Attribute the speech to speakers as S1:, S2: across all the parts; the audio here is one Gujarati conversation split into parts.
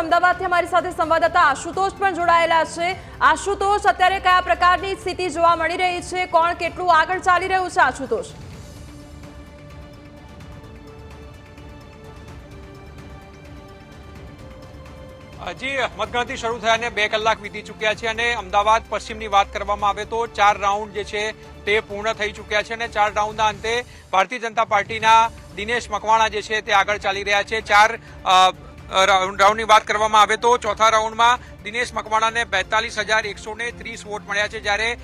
S1: અમદાવાદથી અમારી સાથે સંવાદદાતા આશુતોષ પણ જોડાયેલા છે। આશુતોષ, અત્યારે કયા પ્રકારની સ્થિતિ જોવા મળી રહી છે? કોણ કેટલું આગળ ચાલી રહ્યું છે? આશુતોષ,
S2: હજી મતગણતરી શરૂ થયાને 2 કલાક વીતી ચૂક્યા છે અને અમદાવાદ પશ્ચિમની વાત કરવામાં આવે તો 4 રાઉન્ડ જે છે તે પૂર્ણ થઈ ચૂક્યા છે અને 4 રાઉન્ડના અંતે ભારતીય જનતા પાર્ટીના દિનેશ મકવાણા જે છે તે આગળ ચાલી રહ્યા છે। 4 રાઉન્ડની વાત કરવામાં આવે તો ચોથા રાઉન્ડમાં દિનેશ મકવાણાને 42,130 વોટ મળ્યા છે, જ્યારે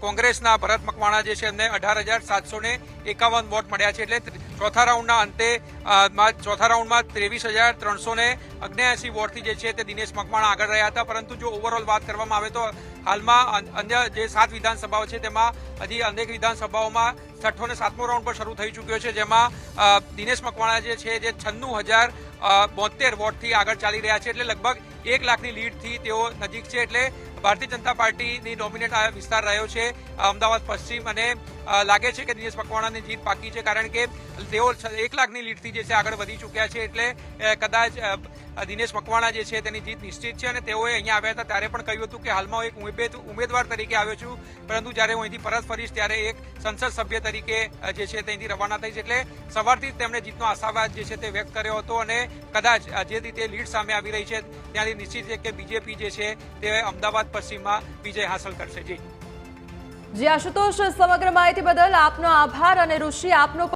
S2: કોંગ્રેસના ભરત મકવાણા જે છે એમને 18,751 વોટ મળ્યા છે। એટલે ચોથા રાઉન્ડના અંતે ચોથા રાઉન્ડમાં 23,379 વોટથી જે છે તે દિનેશ મકવાણા આગળ રહ્યા હતા। પરંતુ જો ઓવરઓલ વાત કરવામાં આવે તો હાલમાં અન્ય જે 7 વિધાનસભાઓ છે તેમાં હજી અનેક વિધાનસભાઓમાં 6ઠ્ઠો અને 7મો રાઉન્ડ પણ શરૂ થઈ ચૂક્યો છે, જેમાં દિનેશ મકવાણા જે છે જે 96,072 વોટથી આગળ ચાલી રહ્યા છે। એટલે લગભગ 1 લાખની લીડથી તેઓ નજીક છે। એટલે ભારતીય જનતા પાર્ટીની ડોમિનેટ આ વિસ્તાર રહ્યો છે અમદાવાદ પશ્ચિમ, અને લાગે છે કે દિનેશ મકવાણાની જીત પાકી છે, કારણ કે તેઓ 1 લાખની લીડથી જે છે આગળ વધી ચૂક્યા છે। એટલે કદાચ દિનેશ મકવાણા જે છે તેની જીત નિશ્ચિત છે અને તેઓએ અહીંયા આવ્યા હતા ત્યારે પણ કહ્યું હતું કે હાલમાં એક ઉમેદવાર તરીકે આવ્યો છું, પરંતુ જ્યારે હું અહીંથી પરત ફરીશ ત્યારે એક સંસદ સભ્ય તરીકે જે છે તેની રવાના થઈશ। એટલે સવારથી જ તેમણે જીતનો આશાવાદ જે છે તે વ્યક્ત કર્યો હતો અને કદાચ જે રીતે લીડ સામે આવી રહી છે ત્યાંથી નિશ્ચિત છે કે બીજેપી જે છે તે અમદાવાદ પશ્ચિમમાં વિજય હાંસલ કરશે।
S1: જી આશુતોષ, સમગ્ર માહિતી બદલ આપનો આભાર। અને ઋષિ, આપનો